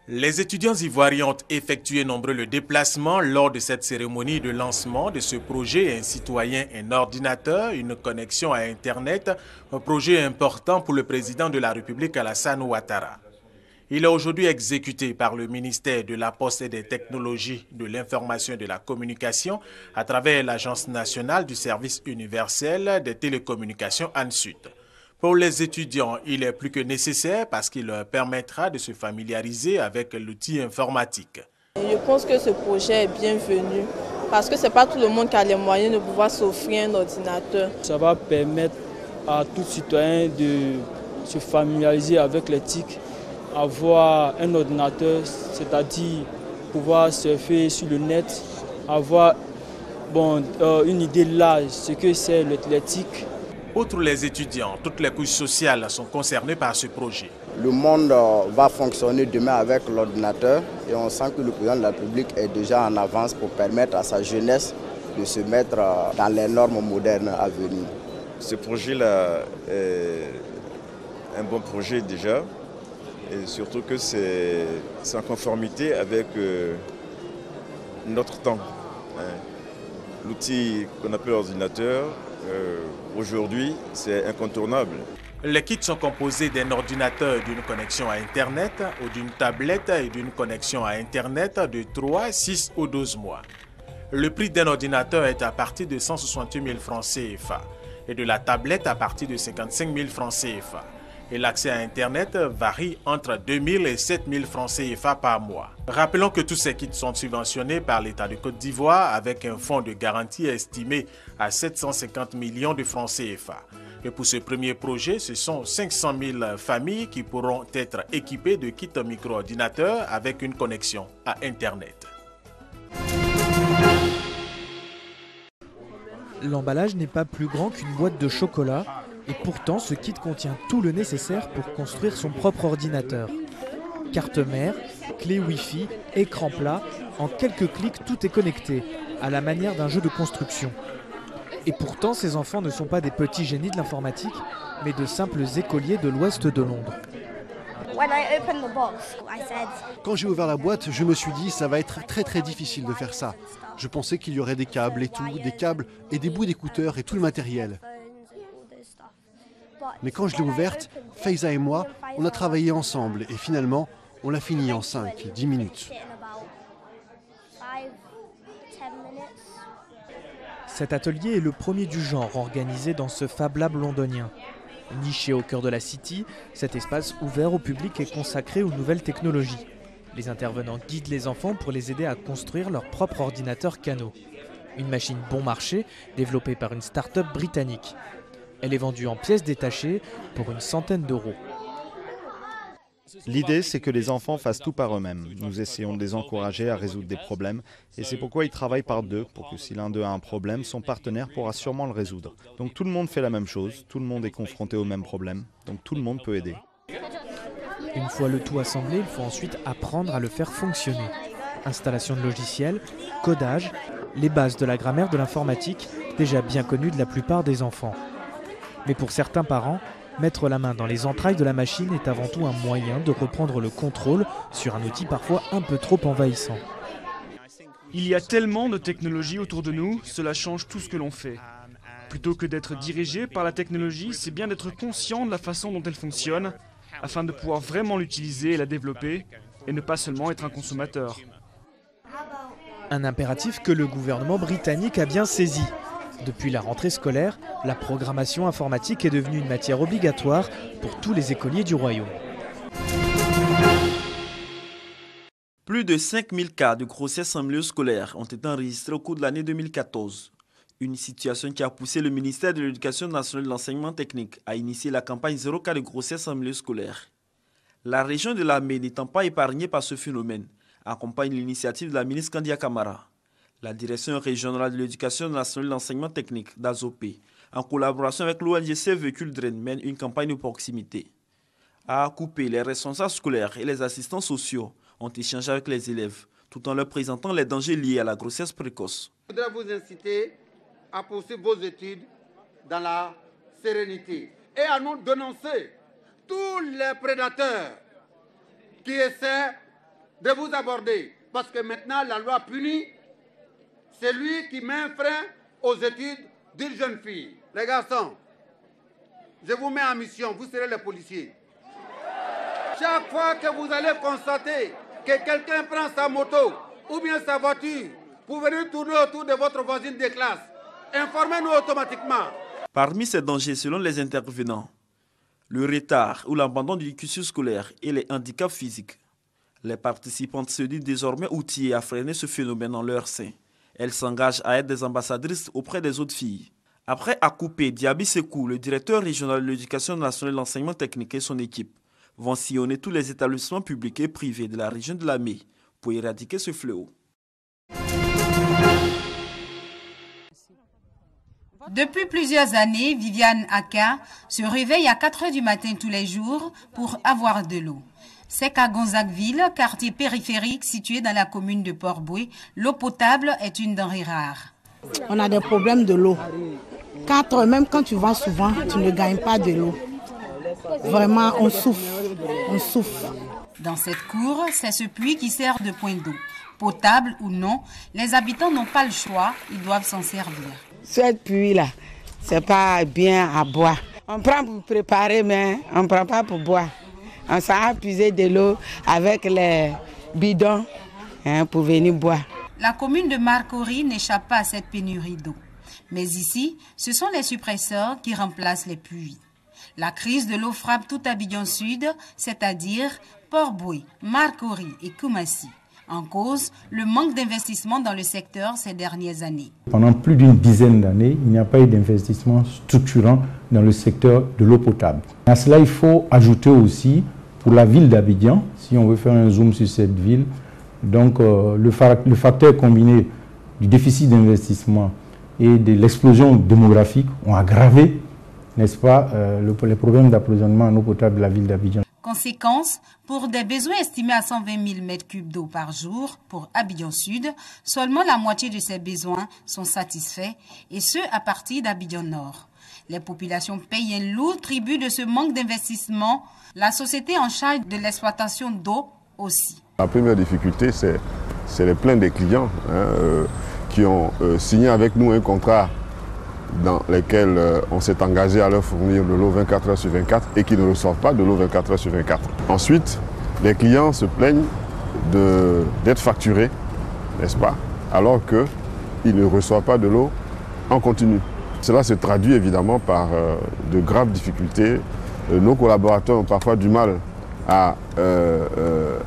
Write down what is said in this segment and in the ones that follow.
Les étudiants ivoiriens ont effectué nombreux déplacements lors de cette cérémonie de lancement de ce projet. Un citoyen, un ordinateur, une connexion à Internet, un projet important pour le président de la République Alassane Ouattara. Il est aujourd'hui exécuté par le ministère de la Poste et des Technologies, de l'Information et de la Communication à travers l'Agence nationale du service universel des télécommunications ANSUT. Pour les étudiants, il est plus que nécessaire parce qu'il leur permettra de se familiariser avec l'outil informatique. Je pense que ce projet est bienvenu parce que ce n'est pas tout le monde qui a les moyens de pouvoir s'offrir un ordinateur. Ça va permettre à tout citoyen de se familiariser avec les TIC, avoir un ordinateur, c'est-à-dire pouvoir surfer sur le net, avoir une idée large ce que c'est les TIC. Outre les étudiants, toutes les couches sociales sont concernées par ce projet. Le monde va fonctionner demain avec l'ordinateur et on sent que le président de la République est déjà en avance pour permettre à sa jeunesse de se mettre dans les normes modernes à venir. Ce projet-là est un bon projet déjà et surtout que c'est en conformité avec notre temps. L'outil qu'on appelle ordinateur, aujourd'hui, c'est incontournable. Les kits sont composés d'un ordinateur, d'une connexion à Internet ou d'une tablette et d'une connexion à Internet de 3, 6 ou 12 mois. Le prix d'un ordinateur est à partir de 168 000 francs CFA et de la tablette à partir de 55 000 francs CFA. Et l'accès à Internet varie entre 2 000 et 7 000 francs CFA par mois. Rappelons que tous ces kits sont subventionnés par l'État de Côte d'Ivoire avec un fonds de garantie estimé à 750 millions de francs CFA. Et pour ce premier projet, ce sont 500 000 familles qui pourront être équipées de kits micro-ordinateurs avec une connexion à Internet. L'emballage n'est pas plus grand qu'une boîte de chocolat et pourtant ce kit contient tout le nécessaire pour construire son propre ordinateur. Carte mère, clé Wi-Fi, écran plat, en quelques clics tout est connecté, à la manière d'un jeu de construction. Et pourtant ces enfants ne sont pas des petits génies de l'informatique, mais de simples écoliers de l'ouest de Londres. Quand j'ai ouvert la boîte, je me suis dit ça va être très difficile de faire ça. Je pensais qu'il y aurait des câbles et tout, des câbles et des bouts d'écouteurs et tout le matériel. Mais quand je l'ai ouverte, Faiza et moi, on a travaillé ensemble et finalement, on l'a fini en 5-10 minutes. Cet atelier est le premier du genre organisé dans ce Fab Lab londonien. Niché au cœur de la City, cet espace ouvert au public est consacré aux nouvelles technologies. Les intervenants guident les enfants pour les aider à construire leur propre ordinateur Kano. Une machine bon marché développée par une start-up britannique. Elle est vendue en pièces détachées pour une centaine d'euros. L'idée, c'est que les enfants fassent tout par eux-mêmes. Nous essayons de les encourager à résoudre des problèmes et c'est pourquoi ils travaillent par deux, pour que si l'un d'eux a un problème, son partenaire pourra sûrement le résoudre. Donc tout le monde fait la même chose, tout le monde est confronté au même problème, donc tout le monde peut aider. Une fois le tout assemblé, il faut ensuite apprendre à le faire fonctionner. Installation de logiciels, codage, les bases de la grammaire de l'informatique, déjà bien connues de la plupart des enfants. Mais pour certains parents, mettre la main dans les entrailles de la machine est avant tout un moyen de reprendre le contrôle sur un outil parfois un peu trop envahissant. Il y a tellement de technologies autour de nous, cela change tout ce que l'on fait. Plutôt que d'être dirigé par la technologie, c'est bien d'être conscient de la façon dont elle fonctionne, afin de pouvoir vraiment l'utiliser et la développer, et ne pas seulement être un consommateur. Un impératif que le gouvernement britannique a bien saisi. Depuis la rentrée scolaire, la programmation informatique est devenue une matière obligatoire pour tous les écoliers du royaume. Plus de 5000 cas de grossesse en milieu scolaire ont été enregistrés au cours de l'année 2014. Une situation qui a poussé le ministère de l'Éducation nationale et de l'enseignement technique à initier la campagne 0 cas de grossesse en milieu scolaire. La région de Lamé n'étant pas épargnée par ce phénomène, accompagne l'initiative de la ministre Kandia Camara. La direction régionale de l'éducation nationale et de l'enseignement technique d'AZOP, en collaboration avec l'ONG Save Children, mène une campagne de proximité. À Akupé, les responsables scolaires et les assistants sociaux ont échangé avec les élèves, tout en leur présentant les dangers liés à la grossesse précoce. Je voudrais vous inciter à poursuivre vos études dans la sérénité et à nous dénoncer tous les prédateurs qui essaient de vous aborder. Parce que maintenant, la loi punit celui qui met un frein aux études d'une jeune fille. Les garçons, je vous mets en mission, vous serez les policiers. Chaque fois que vous allez constater que quelqu'un prend sa moto ou bien sa voiture pour venir tourner autour de votre voisine de classe, informez-nous automatiquement. Parmi ces dangers, selon les intervenants, le retard ou l'abandon du cursus scolaire et les handicaps physiques. Les participantes se disent désormais outillées à freiner ce phénomène en leur sein. Elles s'engagent à être des ambassadrices auprès des autres filles. Après Akoupe Diaby Sekou, le directeur régional de l'éducation nationale de l'enseignement technique et son équipe vont sillonner tous les établissements publics et privés de la région de Lamé pour éradiquer ce fléau. Depuis plusieurs années, Viviane Aka se réveille à 4 h du matin tous les jours pour avoir de l'eau. C'est qu'à Gonzagueville, quartier périphérique situé dans la commune de Port-Boué, l'eau potable est une denrée rare. On a des problèmes de l'eau. Même quand tu vends souvent, tu ne gagnes pas de l'eau. Vraiment, on souffre. Dans cette cour, c'est ce puits qui sert de point d'eau. Potable ou non, les habitants n'ont pas le choix, ils doivent s'en servir. Ce puits-là, c'est pas bien à boire. On prend pour préparer, mais on ne prend pas pour boire. On s'en a puisé de l'eau avec les bidons pour venir boire. La commune de Marcory n'échappe pas à cette pénurie d'eau. Mais ici, ce sont les suppresseurs qui remplacent les puits. La crise de l'eau frappe tout Abidjan Sud, c'est-à-dire Port-Boué, Marcory et Koumassi. En cause, le manque d'investissement dans le secteur ces dernières années. Pendant plus d'une dizaine d'années, il n'y a pas eu d'investissement structurant dans le secteur de l'eau potable. À cela, il faut ajouter aussi, pour la ville d'Abidjan, si on veut faire un zoom sur cette ville, donc le facteur combiné du déficit d'investissement et de l'explosion démographique ont aggravé, n'est-ce pas, les problèmes d'approvisionnement en eau potable de la ville d'Abidjan. Conséquence, pour des besoins estimés à 120 000 m3 d'eau par jour pour Abidjan Sud, seulement la moitié de ces besoins sont satisfaits, et ce à partir d'Abidjan Nord. Les populations payent un lourd tribut de ce manque d'investissement, la société en charge de l'exploitation d'eau aussi. La première difficulté, c'est les plaintes des clients qui ont signé avec nous un contrat dans lesquels on s'est engagé à leur fournir de l'eau 24 heures sur 24 et qui ne reçoivent pas de l'eau 24 heures sur 24. Ensuite, les clients se plaignent d'être facturés, n'est-ce pas, alors qu'ils ne reçoivent pas de l'eau en continu. Cela se traduit évidemment par de graves difficultés. Nos collaborateurs ont parfois du mal à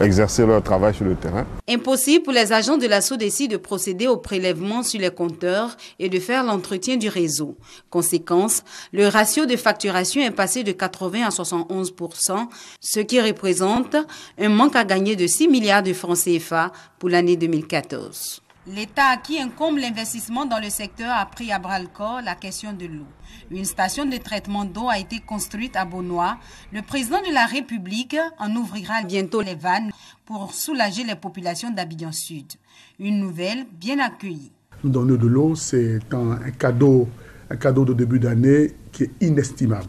exercer leur travail sur le terrain. Impossible pour les agents de la SODECI de procéder au prélèvement sur les compteurs et de faire l'entretien du réseau. Conséquence, le ratio de facturation est passé de 80 à 71%, ce qui représente un manque à gagner de 6 milliards de francs CFA pour l'année 2014. L'État qui incombe l'investissement dans le secteur a pris à bras-le-corps la question de l'eau. Une station de traitement d'eau a été construite à Beaunois. Le président de la République en ouvrira bientôt les vannes pour soulager les populations d'Abidjan Sud. Une nouvelle bien accueillie. Nous donner de l'eau, c'est un cadeau de début d'année qui est inestimable.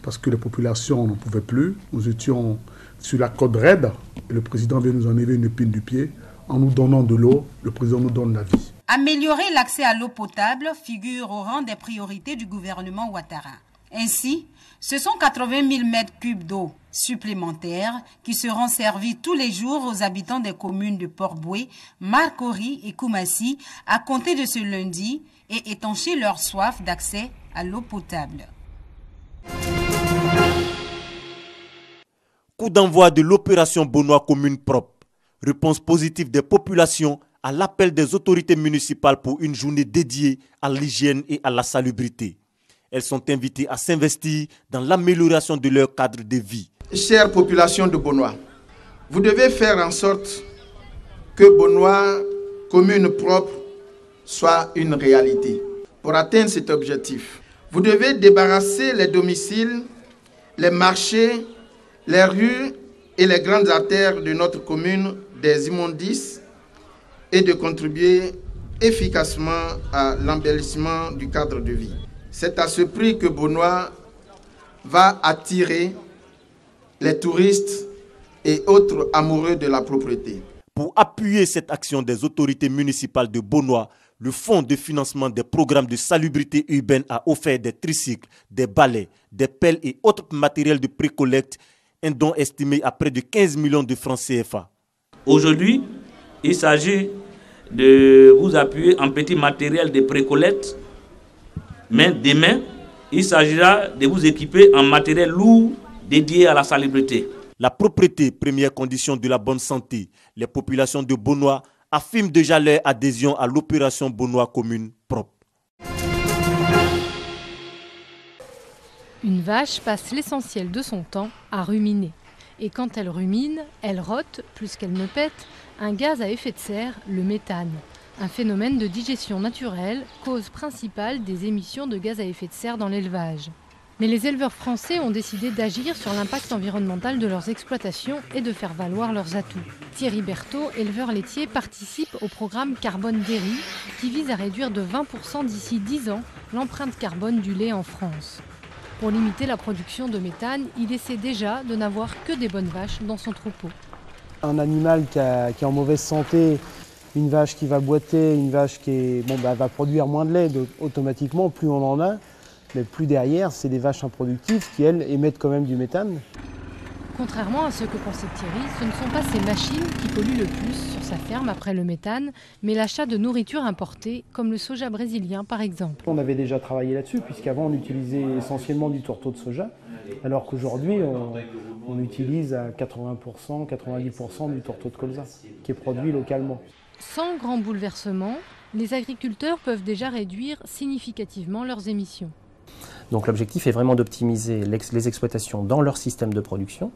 Parce que les populations n'en pouvaient plus. Nous étions sur la côte raide et le président vient nous enlever une épine du pied. En nous donnant de l'eau, le président nous donne la vie. Améliorer l'accès à l'eau potable figure au rang des priorités du gouvernement Ouattara. Ainsi, ce sont 80 000 m3 d'eau supplémentaires qui seront servis tous les jours aux habitants des communes de Port-Boué, Marcory et Koumassi à compter de ce lundi et étancher leur soif d'accès à l'eau potable. Coup d'envoi de l'opération Beaunois Commune Propre. Réponse positive des populations à l'appel des autorités municipales pour une journée dédiée à l'hygiène et à la salubrité. Elles sont invitées à s'investir dans l'amélioration de leur cadre de vie. Chère population de Beaunois, vous devez faire en sorte que Beaunois, commune propre, soit une réalité. Pour atteindre cet objectif, vous devez débarrasser les domiciles, les marchés, les rues et les grandes artères de notre commune des immondices et de contribuer efficacement à l'embellissement du cadre de vie. C'est à ce prix que Beaunois va attirer les touristes et autres amoureux de la propreté. Pour appuyer cette action des autorités municipales de Beaunois, le Fonds de financement des programmes de salubrité urbaine a offert des tricycles, des balais, des pelles et autres matériels de précollecte, un don estimé à près de 15 millions de francs CFA. Aujourd'hui, il s'agit de vous appuyer en petit matériel de précollecte, mais demain, il s'agira de vous équiper en matériel lourd dédié à la salubrité. La propreté, première condition de la bonne santé. Les populations de Beaunois affirment déjà leur adhésion à l'opération Beaunois commune propre. Une vache passe l'essentiel de son temps à ruminer. Et quand elle rumine, elle rote, plus qu'elle ne pète, un gaz à effet de serre, le méthane. Un phénomène de digestion naturelle, cause principale des émissions de gaz à effet de serre dans l'élevage. Mais les éleveurs français ont décidé d'agir sur l'impact environnemental de leurs exploitations et de faire valoir leurs atouts. Thierry Berthaud, éleveur laitier, participe au programme Carbone Dairy qui vise à réduire de 20% d'ici 10 ans l'empreinte carbone du lait en France. Pour limiter la production de méthane, il essaie déjà de n'avoir que des bonnes vaches dans son troupeau. Un animal qui est en mauvaise santé, une vache qui va boiter, une vache qui va produire moins de lait automatiquement, plus on en a. Mais plus derrière, c'est des vaches improductives qui, elles, émettent quand même du méthane. Contrairement à ce que pensait Thierry, ce ne sont pas ces machines qui polluent le plus sur sa ferme après le méthane, mais l'achat de nourriture importée, comme le soja brésilien par exemple. On avait déjà travaillé là-dessus, puisqu'avant on utilisait essentiellement du tourteau de soja, alors qu'aujourd'hui on utilise à 80%, 90% du tourteau de colza, qui est produit localement. Sans grand bouleversement, les agriculteurs peuvent déjà réduire significativement leurs émissions. Donc l'objectif est vraiment d'optimiser les exploitations dans leur système de production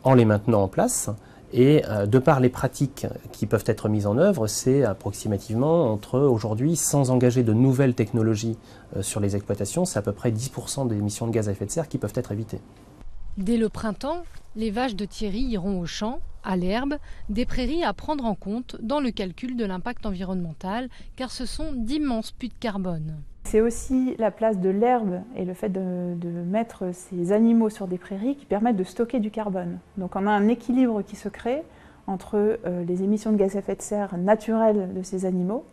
en les maintenant en place. Et de par les pratiques qui peuvent être mises en œuvre, c'est approximativement entre aujourd'hui, sans engager de nouvelles technologies sur les exploitations, c'est à peu près 10% des émissions de gaz à effet de serre qui peuvent être évitées. Dès le printemps, les vaches de Thierry iront au champ, à l'herbe, des prairies à prendre en compte dans le calcul de l'impact environnemental, car ce sont d'immenses puits de carbone. C'est aussi la place de l'herbe et le fait de mettre ces animaux sur des prairies qui permettent de stocker du carbone. Donc on a un équilibre qui se crée entre les émissions de gaz à effet de serre naturelles de ces animaux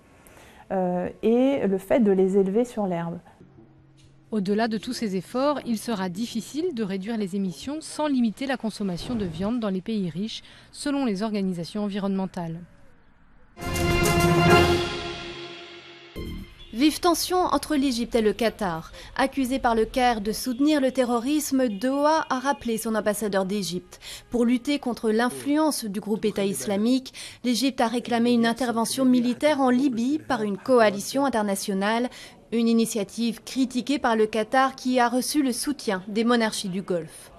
et le fait de les élever sur l'herbe. Au-delà de tous ces efforts, il sera difficile de réduire les émissions sans limiter la consommation de viande dans les pays riches, selon les organisations environnementales. Vive tension entre l'Égypte et le Qatar. Accusé par le Caire de soutenir le terrorisme, Doha a rappelé son ambassadeur d'Égypte. Pour lutter contre l'influence du groupe État islamique, l'Égypte a réclamé une intervention militaire en Libye par une coalition internationale, une initiative critiquée par le Qatar qui a reçu le soutien des monarchies du Golfe.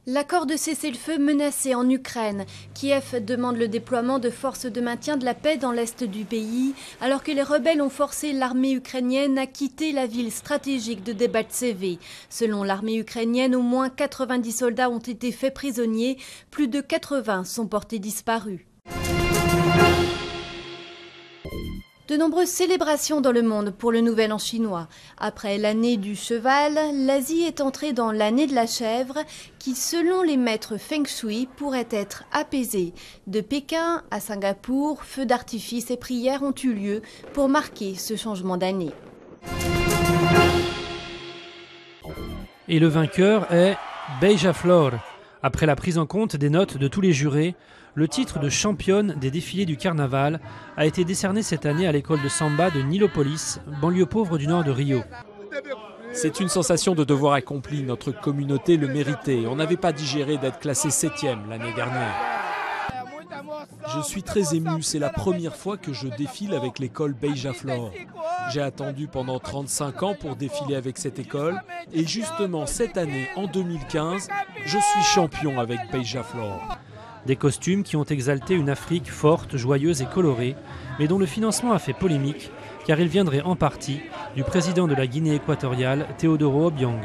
L'accord de cessez-le-feu menacé en Ukraine. Kiev demande le déploiement de forces de maintien de la paix dans l'est du pays, alors que les rebelles ont forcé l'armée ukrainienne à quitter la ville stratégique de Debaltseve. Selon l'armée ukrainienne, au moins 90 soldats ont été faits prisonniers, plus de 80 sont portés disparus. De nombreuses célébrations dans le monde pour le Nouvel An chinois. Après l'année du cheval, l'Asie est entrée dans l'année de la chèvre qui, selon les maîtres Feng Shui, pourrait être apaisée. De Pékin à Singapour, feux d'artifice et prières ont eu lieu pour marquer ce changement d'année. Et le vainqueur est Beija Flor. Après la prise en compte des notes de tous les jurés, le titre de championne des défilés du carnaval a été décerné cette année à l'école de samba de Nilopolis, banlieue pauvre du nord de Rio. C'est une sensation de devoir accompli, notre communauté le méritait. On n'avait pas digéré d'être classé 7e l'année dernière. Je suis très ému, c'est la première fois que je défile avec l'école Beija Flor. J'ai attendu pendant 35 ans pour défiler avec cette école et justement cette année, en 2015, je suis champion avec Beija Flor. Des costumes qui ont exalté une Afrique forte, joyeuse et colorée, mais dont le financement a fait polémique, car il viendrait en partie du président de la Guinée équatoriale, Teodoro Obiang.